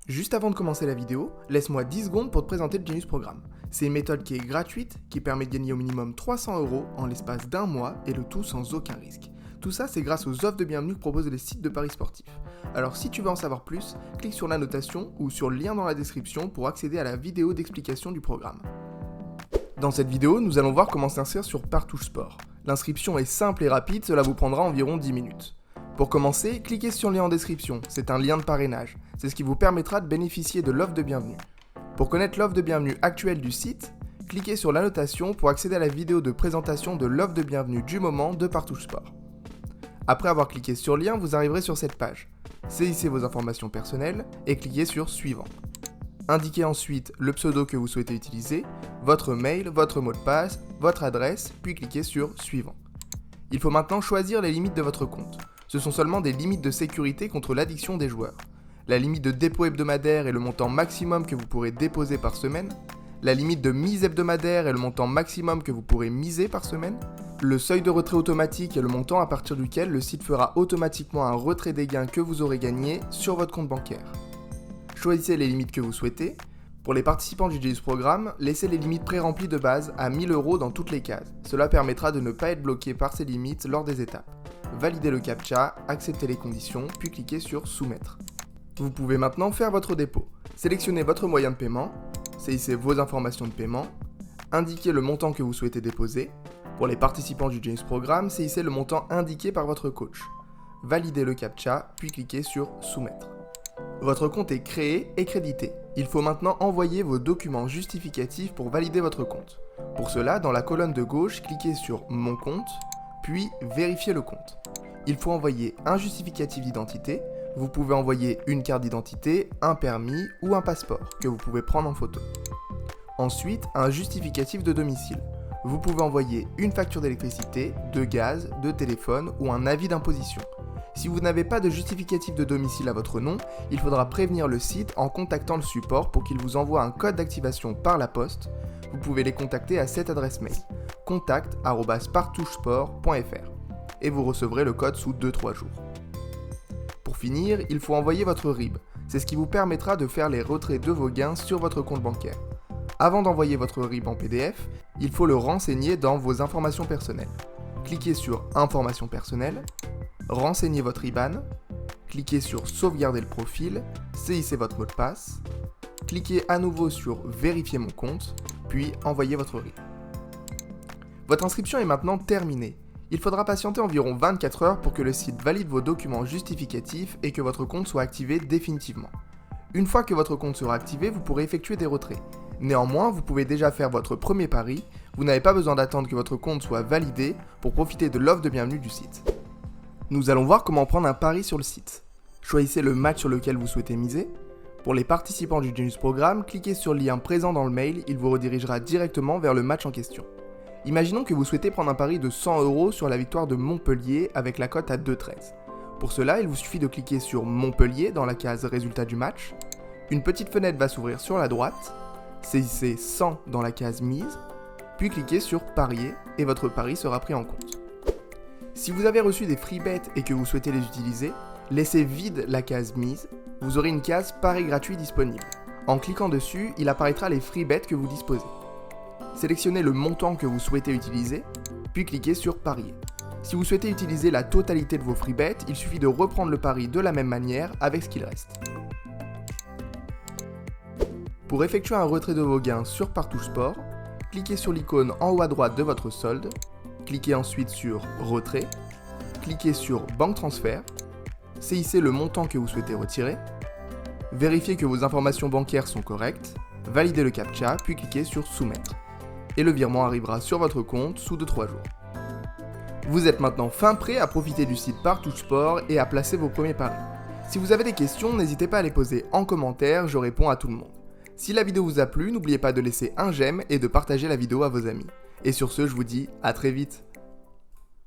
Juste avant de commencer la vidéo, laisse-moi 10 secondes pour te présenter le Genius Programme. C'est une méthode qui est gratuite, qui permet de gagner au minimum 300 € en l'espace d'un mois et le tout sans aucun risque. Tout ça, c'est grâce aux offres de bienvenue que proposent les sites de paris sportifs. Alors si tu veux en savoir plus, clique sur l'annotation ou sur le lien dans la description pour accéder à la vidéo d'explication du programme. Dans cette vidéo, nous allons voir comment s'inscrire sur Partouche Sport. L'inscription est simple et rapide, cela vous prendra environ 10 minutes. Pour commencer, cliquez sur le lien en description, c'est un lien de parrainage. C'est ce qui vous permettra de bénéficier de l'offre de bienvenue. Pour connaître l'offre de bienvenue actuelle du site, cliquez sur l'annotation pour accéder à la vidéo de présentation de l'offre de bienvenue du moment de Partouche Sport. Après avoir cliqué sur le lien, vous arriverez sur cette page. Saisissez vos informations personnelles et cliquez sur Suivant. Indiquez ensuite le pseudo que vous souhaitez utiliser, votre mail, votre mot de passe, votre adresse, puis cliquez sur Suivant. Il faut maintenant choisir les limites de votre compte. Ce sont seulement des limites de sécurité contre l'addiction des joueurs. La limite de dépôt hebdomadaire est le montant maximum que vous pourrez déposer par semaine. La limite de mise hebdomadaire est le montant maximum que vous pourrez miser par semaine. Le seuil de retrait automatique est le montant à partir duquel le site fera automatiquement un retrait des gains que vous aurez gagnés sur votre compte bancaire. Choisissez les limites que vous souhaitez. Pour les participants du Genius Programme, laissez les limites pré-remplies de base à 1000 € dans toutes les cases. Cela permettra de ne pas être bloqué par ces limites lors des étapes. Validez le CAPTCHA, acceptez les conditions, puis cliquez sur Soumettre. Vous pouvez maintenant faire votre dépôt. Sélectionnez votre moyen de paiement, saisissez vos informations de paiement, indiquez le montant que vous souhaitez déposer. Pour les participants du Genius Programme, saisissez le montant indiqué par votre coach. Validez le CAPTCHA, puis cliquez sur Soumettre. Votre compte est créé et crédité. Il faut maintenant envoyer vos documents justificatifs pour valider votre compte. Pour cela, dans la colonne de gauche, cliquez sur Mon compte, puis Vérifier le compte. Il faut envoyer un justificatif d'identité. Vous pouvez envoyer une carte d'identité, un permis ou un passeport que vous pouvez prendre en photo. Ensuite, un justificatif de domicile. Vous pouvez envoyer une facture d'électricité, de gaz, de téléphone ou un avis d'imposition. Si vous n'avez pas de justificatif de domicile à votre nom, il faudra prévenir le site en contactant le support pour qu'il vous envoie un code d'activation par la poste. Vous pouvez les contacter à cette adresse mail, contact@partouchesport.fr, et vous recevrez le code sous 2-3 jours. Pour finir, il faut envoyer votre RIB. C'est ce qui vous permettra de faire les retraits de vos gains sur votre compte bancaire. Avant d'envoyer votre RIB en PDF, il faut le renseigner dans vos informations personnelles. Cliquez sur Informations personnelles, renseignez votre IBAN, cliquez sur Sauvegarder le profil, saisissez votre mot de passe, cliquez à nouveau sur Vérifier mon compte, puis envoyez votre RIB. Votre inscription est maintenant terminée. Il faudra patienter environ 24 heures pour que le site valide vos documents justificatifs et que votre compte soit activé définitivement. Une fois que votre compte sera activé, vous pourrez effectuer des retraits. Néanmoins, vous pouvez déjà faire votre premier pari. Vous n'avez pas besoin d'attendre que votre compte soit validé pour profiter de l'offre de bienvenue du site. Nous allons voir comment prendre un pari sur le site. Choisissez le match sur lequel vous souhaitez miser. Pour les participants du Genius Programme, cliquez sur le lien présent dans le mail, il vous redirigera directement vers le match en question. Imaginons que vous souhaitez prendre un pari de 100 € sur la victoire de Montpellier avec la cote à 2,13. Pour cela, il vous suffit de cliquer sur Montpellier dans la case Résultat du match. Une petite fenêtre va s'ouvrir sur la droite. Saisissez 100 dans la case Mise, puis cliquez sur Parier et votre pari sera pris en compte. Si vous avez reçu des free bets et que vous souhaitez les utiliser, laissez vide la case Mise, vous aurez une case Pari gratuit disponible. En cliquant dessus, il apparaîtra les free bets que vous disposez. Sélectionnez le montant que vous souhaitez utiliser, puis cliquez sur Parier. Si vous souhaitez utiliser la totalité de vos free bets, il suffit de reprendre le pari de la même manière avec ce qu'il reste. Pour effectuer un retrait de vos gains sur Partouche Sport, cliquez sur l'icône en haut à droite de votre solde, cliquez ensuite sur Retrait, cliquez sur Banque Transfert, saisissez le montant que vous souhaitez retirer, vérifiez que vos informations bancaires sont correctes, validez le CAPTCHA, puis cliquez sur Soumettre. Et le virement arrivera sur votre compte sous 2-3 jours. Vous êtes maintenant fin prêt à profiter du site Partouche Sport et à placer vos premiers paris. Si vous avez des questions, n'hésitez pas à les poser en commentaire, je réponds à tout le monde. Si la vidéo vous a plu, n'oubliez pas de laisser un j'aime et de partager la vidéo à vos amis. Et sur ce, je vous dis à très vite.